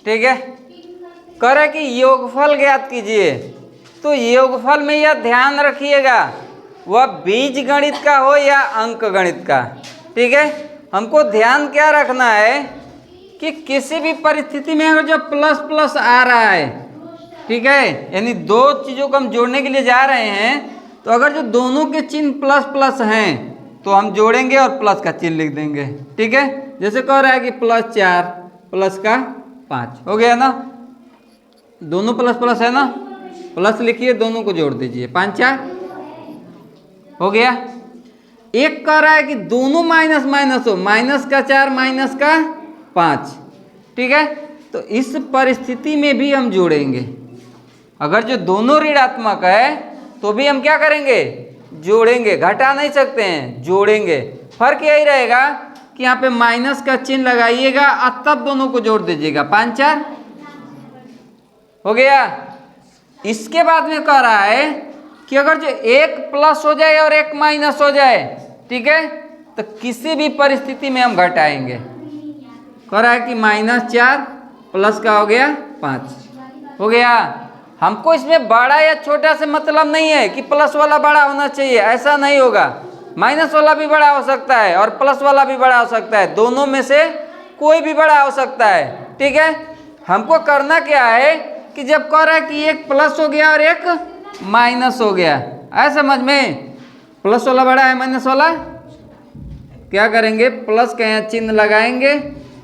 ठीक है। कह रहा है कि योगफल ज्ञात कीजिए। तो योगफल में यह ध्यान रखिएगा वह बीज गणित का हो या अंक गणित का। ठीक है, हमको ध्यान क्या रखना है कि किसी भी परिस्थिति में अगर जो प्लस प्लस आ रहा है, ठीक है, यानी दो चीज़ों को हम जोड़ने के लिए जा रहे हैं, तो अगर जो दोनों के चिन्ह प्लस प्लस हैं तो हम जोड़ेंगे और प्लस का चिन्ह लिख देंगे। ठीक है, जैसे कह रहा है कि +4 प्लस का 5 हो गया ना, दोनों प्लस प्लस है ना, प्लस लिखिए, दोनों को जोड़ दीजिए, 5 4 हो गया। एक कह रहा है कि दोनों माइनस माइनस हो, माइनस का 4 माइनस का 5। ठीक है, तो इस परिस्थिति में भी हम जोड़ेंगे। अगर जो दोनों ऋणात्मक है तो भी हम क्या करेंगे, जोड़ेंगे, घटा नहीं सकते हैं, जोड़ेंगे। फर्क यही रहेगा कि यहाँ पे माइनस का चिन्ह लगाइएगा और तब दोनों को जोड़ दीजिएगा, 5 4 हो गया। इसके बाद में कह रहा है कि अगर जो एक प्लस हो जाए और एक माइनस हो जाए, ठीक है, तो किसी भी परिस्थिति में हम घटाएंगे। कह रहा है कि -4 प्लस का हो गया 5 हो गया। हमको इसमें बड़ा या छोटा से मतलब नहीं है कि प्लस वाला बड़ा होना चाहिए, ऐसा नहीं होगा। माइनस वाला भी बड़ा हो सकता है और प्लस वाला भी बड़ा हो सकता है, दोनों में से कोई भी बड़ा हो सकता है। ठीक है, हमको करना क्या है कि जब कह रहा है कि एक प्लस हो गया और एक माइनस हो गया, है समझ में, प्लस वाला बड़ा है माइनस वाला, क्या करेंगे, प्लस का यहाँ चिन्ह लगाएंगे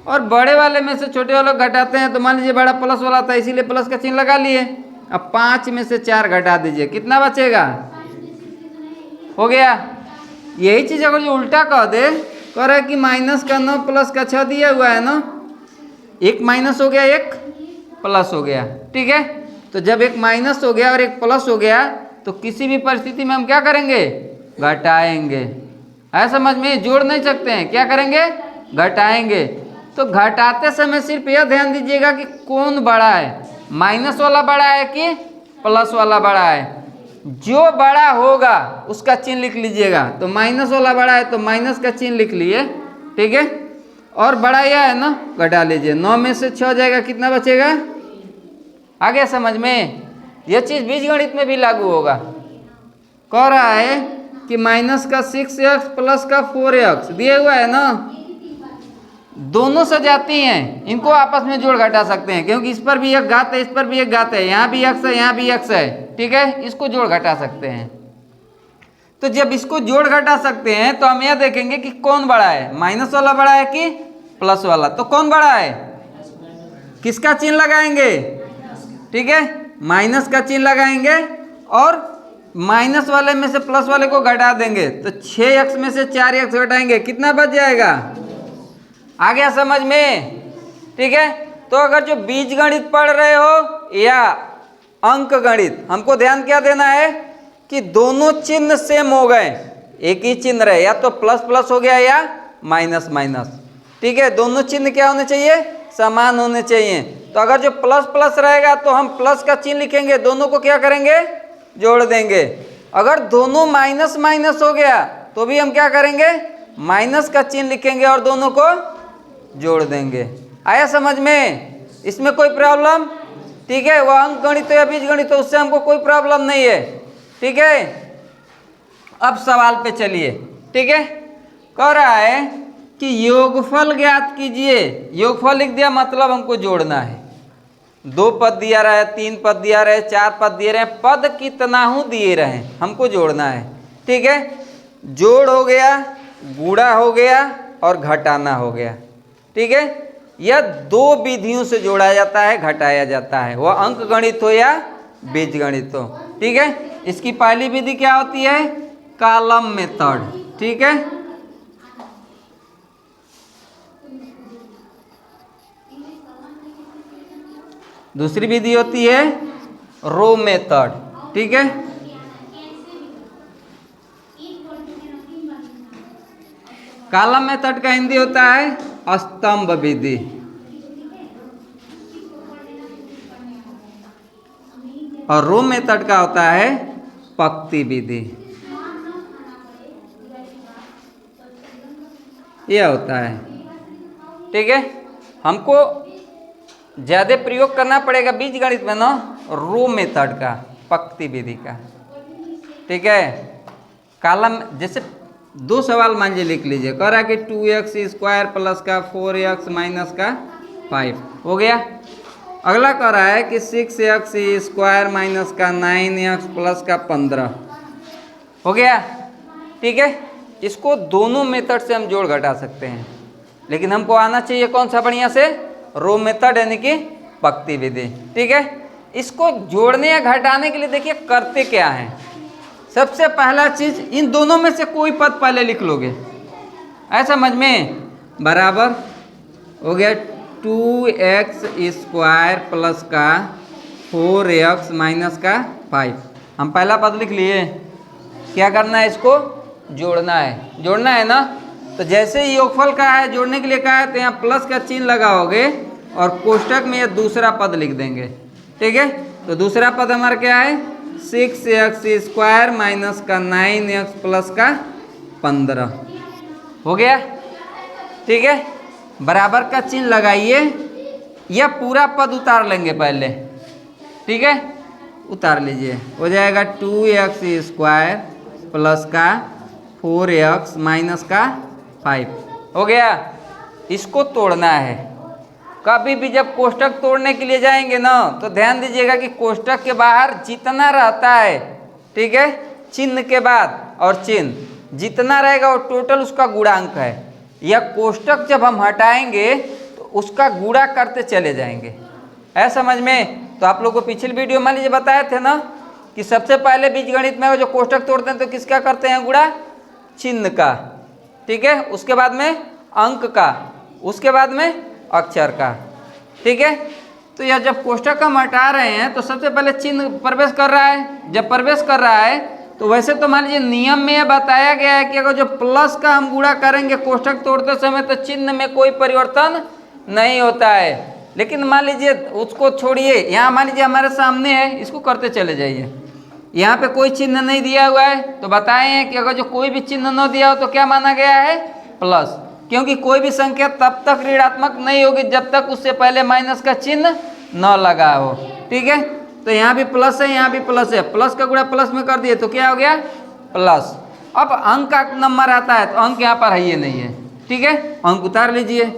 और बड़े वाले में से छोटे वाले घटाते हैं। तो मान लीजिए बड़ा प्लस वाला था इसीलिए प्लस का चिन्ह लगा लिए। अब 5 में से 4 घटा दीजिए, कितना बचेगा, हो गया। यही चीज़ अगर जो उल्टा कह दे, कह रहा है कि माइनस का 9 प्लस का 6 दिया हुआ है ना, एक माइनस हो गया एक प्लस हो गया। ठीक है, तो जब एक माइनस हो गया और एक प्लस हो गया तो किसी भी परिस्थिति में हम क्या करेंगे, घटाएंगे। है समझ में, जोड़ नहीं सकते हैं, क्या करेंगे, घटाएंगे। तो घटाते समय सिर्फ यह ध्यान दीजिएगा कि कौन बड़ा है, माइनस वाला बड़ा है कि प्लस वाला बड़ा है। जो बड़ा होगा उसका चिन्ह लिख लीजिएगा। तो माइनस वाला बड़ा है तो माइनस का चिन्ह लिख लिए, ठीक है, और बड़ा यह है ना, घटा लीजिए। 9 में से 6 जाएगा, कितना बचेगा, आ गया समझ में। यह चीज़ बीजगणित में भी लागू होगा। कह रहा है कि माइनस का 6x प्लस का 4x दिया हुआ है ना, दोनों सजाती हैं, इनको आपस में जोड़ घटा सकते हैं, क्योंकि इस पर भी एक घात है, इस पर भी एक घात है, यहाँ भी x है, यहाँ भी x है। ठीक है, इसको जोड़ घटा सकते हैं। तो जब इसको जोड़ घटा सकते हैं तो हम यह देखेंगे कि कौन बड़ा है, माइनस वाला बड़ा है कि प्लस वाला। तो कौन बड़ा है, किसका चिन्ह लगाएंगे, ठीक है, माइनस का चिन्ह लगाएंगे और माइनस वाले में से प्लस वाले को घटा देंगे। तो 6x में से 4x घटाएंगे, कितना बच जाएगा, आ गया समझ में। ठीक है, तो अगर जो बीज गणित पढ़ रहे हो या अंक गणित, हमको ध्यान क्या देना है कि दोनों चिन्ह सेम हो गए, एक ही चिन्ह रहे, या तो प्लस प्लस हो गया या माइनस माइनस। ठीक है, दोनों चिन्ह क्या होने चाहिए, समान होने चाहिए। तो अगर जो प्लस प्लस रहेगा तो हम प्लस का चिन्ह लिखेंगे, दोनों को क्या करेंगे, जोड़ देंगे। अगर दोनों माइनस माइनस हो गया तो भी हम क्या करेंगे, माइनस का चिन्ह लिखेंगे और दोनों को जोड़ देंगे। आया समझ में, इसमें कोई प्रॉब्लम, ठीक है, वह अंक गणित हो या बीज गणित हो, उससे हमको कोई प्रॉब्लम नहीं है। ठीक है, अब सवाल पे चलिए। ठीक है, कह रहा है कि योगफल ज्ञात कीजिए। योगफल लिख दिया, मतलब हमको जोड़ना है। 2 पद दिया रहा है, 3 पद दिया रहे, 4 पद दिए रहे, पद कितना हूँ दिए रहे, हमको जोड़ना है। ठीक है, जोड़ हो गया, गुणा हो गया और घटाना हो गया। ठीक है, यह 2 विधियों से जोड़ा जाता है, घटाया जाता है, वह अंक गणित हो या बीज गणित हो। ठीक है, इसकी पहली विधि क्या होती है, कॉलम मेथड। ठीक है, दूसरी विधि होती है रो मेथड। ठीक है, कॉलम मेथड का हिंदी होता है स्तंभ विधि। और रो मेथड का होता है पंक्ति विधि। यह होता है। ठीक है, हमको ज़्यादा प्रयोग करना पड़ेगा बीज गणित में ना, रो मेथड का, पंक्ति विधि का। ठीक है, कॉलम जैसे 2 सवाल मान लीजिए लिख लीजिए, कह रहा है कि 2x² प्लस का 4x माइनस का 5 हो गया। अगला कह रहा है कि 6x² माइनस का 9x प्लस का 15 हो गया। ठीक है, इसको दोनों मेथड से हम जोड़ घटा सकते हैं, लेकिन हमको आना चाहिए कौन सा बढ़िया से, रो मेथड यानी कि पंक्ति विधि। ठीक है, इसको जोड़ने या घटाने के लिए देखिए करते क्या हैं। सबसे पहला चीज, इन दोनों में से कोई पद पहले लिख लोगे, ऐसा समझ में, बराबर हो गया 2x² प्लस का 4x माइनस का 5। हम पहला पद लिख लिए, क्या करना है, इसको जोड़ना है, जोड़ना है ना। तो जैसे ही योगफल का है, जोड़ने के लिए कहा है, तो यहाँ प्लस का चिन्ह लगाओगे और कोष्टक में ये दूसरा पद लिख देंगे। ठीक है, तो दूसरा पद हमारा क्या है, 6x² माइनस का 9x प्लस का 15 हो गया। ठीक है, बराबर का चिन्ह लगाइए, यह पूरा पद उतार लेंगे पहले। ठीक है, उतार लीजिए, हो जाएगा 2x² प्लस का 4x माइनस का 5 हो गया। इसको तोड़ना है। कभी भी जब कोष्टक तोड़ने के लिए जाएंगे ना, तो ध्यान दीजिएगा कि कोष्टक के बाहर जितना रहता है, ठीक है, चिन्ह के बाद और चिन्ह जितना रहेगा वो टोटल उसका गुणांक है। यह कोष्टक जब हम हटाएंगे तो उसका गुणा करते चले जाएंगे, है समझ में। तो आप लोगों को पिछली वीडियो मान लीजिए बताए थे ना कि सबसे पहले बीजगणित में जो कोष्टक तोड़ते हैं तो किसका करते हैं, गुणा, चिन्ह का। ठीक है, उसके बाद में अंक का, उसके बाद में अक्षर का। ठीक है, तो यह जब कोष्टक हम हटा रहे हैं तो सबसे पहले चिन्ह प्रवेश कर रहा है। जब प्रवेश कर रहा है तो वैसे तो मान लीजिए नियम में यह बताया गया है कि अगर जो प्लस का हम गुणा करेंगे कोष्टक तोड़ते समय तो चिन्ह में कोई परिवर्तन नहीं होता है। लेकिन मान लीजिए उसको छोड़िए, यहाँ मान लीजिए हमारे सामने है, इसको करते चले जाइए। यहाँ पे कोई चिन्ह नहीं दिया हुआ है तो बताए हैं कि अगर जो कोई भी चिन्ह न दिया हो तो क्या माना गया है, प्लस, क्योंकि कोई भी संख्या तब तक ऋणात्मक नहीं होगी जब तक उससे पहले माइनस का चिन्ह न लगा हो। ठीक है, तो यहाँ भी प्लस है, यहाँ भी प्लस है, प्लस का गुणा प्लस में कर दिए तो क्या हो गया, प्लस। अब अंक का नंबर आता है तो अंक यहाँ पर है, ये नहीं है। ठीक है, अंक उतार लीजिए।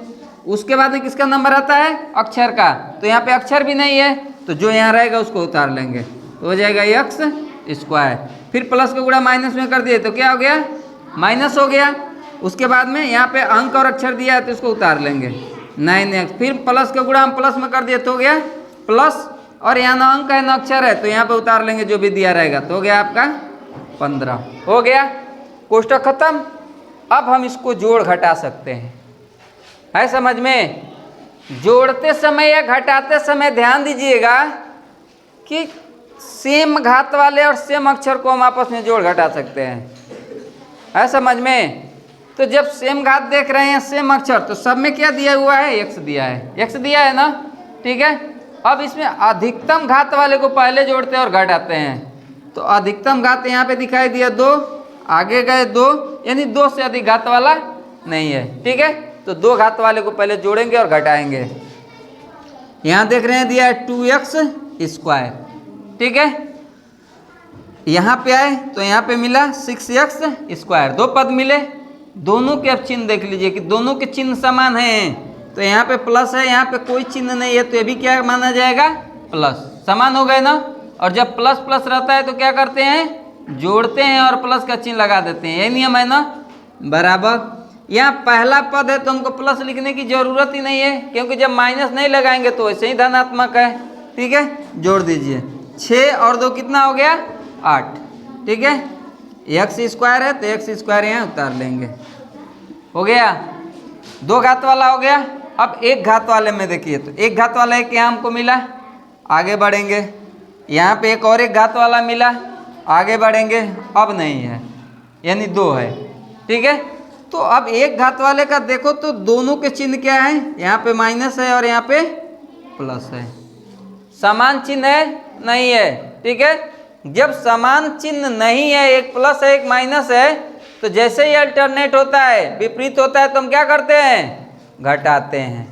उसके बाद में किसका नंबर आता है, अक्षर का, तो यहाँ पे अक्षर भी नहीं है, तो जो यहाँ रहेगा उसको उतार लेंगे, तो हो जाएगा x²। फिर प्लस का गुणा माइनस में कर दिए तो क्या हो गया, माइनस हो गया। उसके बाद में यहाँ पे अंक और अक्षर दिया है तो इसको उतार लेंगे, 9x। फिर प्लस का गुणा हम प्लस में कर दिए तो हो गया प्लस, और यहाँ ना अंक है ना अक्षर है तो यहाँ पे उतार लेंगे जो भी दिया रहेगा, तो हो गया आपका 15 हो गया। कोष्टक खत्म। अब हम इसको जोड़ घटा सकते हैं, है समझ में। जोड़ते समय या घटाते समय ध्यान दीजिएगा कि सेम घात वाले और सेम अक्षर को हम आपस में जोड़ घटा सकते हैं, है समझ में। तो जब सेम घात देख रहे हैं, सेम अक्षर, तो सब में क्या दिया हुआ है, x दिया है, x दिया है ना। ठीक है, अब इसमें अधिकतम घात वाले को पहले जोड़ते हैं और घटाते हैं। तो अधिकतम घात यहाँ पे दिखाई दिया 2, आगे गए 2, यानी 2 से अधिक घात वाला नहीं है। ठीक है, तो 2 घात वाले को पहले जोड़ेंगे और घटाएंगे। यहाँ देख रहे हैं दिया है 2x²। ठीक है, यहाँ पे आए तो यहाँ पे मिला 6x², 2 पद मिले। दोनों के अब चिन्ह देख लीजिए कि दोनों के चिन्ह समान हैं। तो यहाँ पे प्लस है, यहाँ पे कोई चिन्ह नहीं है, तो ये भी क्या माना जाएगा, प्लस, समान हो गए ना। और जब प्लस प्लस रहता है तो क्या करते हैं, जोड़ते हैं और प्लस का चिन्ह लगा देते हैं, यही नियम है ना, बराबर। यहाँ पहला पद है तो हमको प्लस लिखने की जरूरत ही नहीं है, क्योंकि जब माइनस नहीं लगाएंगे तो वैसे ही धनात्मक है। ठीक है, जोड़ दीजिए, 6 और 2 कितना हो गया, 8। ठीक है, x² है तो x² यहाँ उतार लेंगे, हो गया। 2 घात वाला हो गया। अब 1 घात वाले में देखिए, तो 1 घात वाला एक यहाँ हमको मिला, आगे बढ़ेंगे। यहाँ पे एक और 1 घात वाला मिला, आगे बढ़ेंगे। अब नहीं है, यानी 2 है। ठीक है, तो अब 1 घात वाले का देखो तो दोनों के चिन्ह क्या है, यहाँ पे माइनस है और यहाँ पे प्लस है, समान चिन्ह है, नहीं है। ठीक है, जब समान चिन्ह नहीं है, एक प्लस है एक माइनस है, तो जैसे ही अल्टरनेट होता है, विपरीत होता है, तो हम क्या करते हैं, घटाते हैं।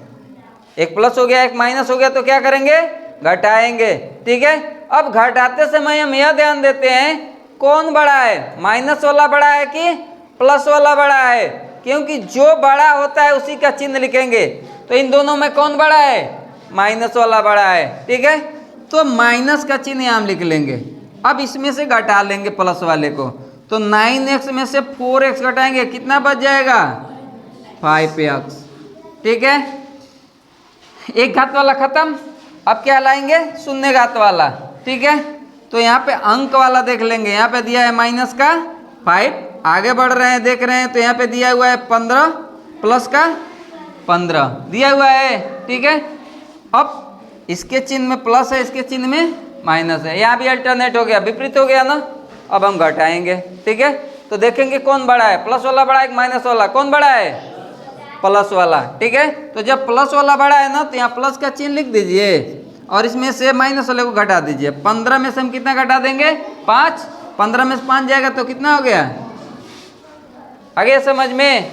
एक प्लस हो गया एक माइनस हो गया, तो क्या करेंगे? घटाएंगे। ठीक है, अब घटाते समय हम यह ध्यान देते हैं कौन बड़ा है, माइनस वाला बड़ा है कि प्लस वाला बड़ा है, क्योंकि जो बड़ा होता है उसी का चिन्ह लिखेंगे। तो इन दोनों में कौन बड़ा है? माइनस वाला बड़ा है। ठीक है, तो माइनस का चिन्ह यहाँ हम लिख लेंगे। अब इसमें से घटा लेंगे प्लस वाले को, तो 9x में से 4x घटाएंगे, कितना बच जाएगा? 5x। ठीक है, एक घात वाला खत्म, अब क्या लाएंगे? शून्य घात वाला। ठीक है, तो यहाँ पे अंक वाला देख लेंगे। यहाँ पे दिया है माइनस का 5, आगे बढ़ रहे हैं देख रहे हैं, तो यहाँ पे दिया हुआ है 15 प्लस का 15 दिया हुआ है। ठीक है, अब इसके चिन्ह में प्लस है, इसके चिन्ह में माइनस है, यहाँ भी अल्टरनेट हो गया, विपरीत हो गया ना। अब हम घटाएंगे। ठीक है, तो देखेंगे कौन बड़ा है, प्लस वाला बड़ा है माइनस वाला? कौन बड़ा है? प्लस वाला। ठीक है, तो जब प्लस वाला बड़ा है ना, तो यहाँ प्लस का चिन्ह लिख दीजिए और इसमें से माइनस वाले को घटा दीजिए। 15 में से हम कितना घटा देंगे? 5। 15 में से 5 जाएगा तो कितना हो गया? आगे समझ में?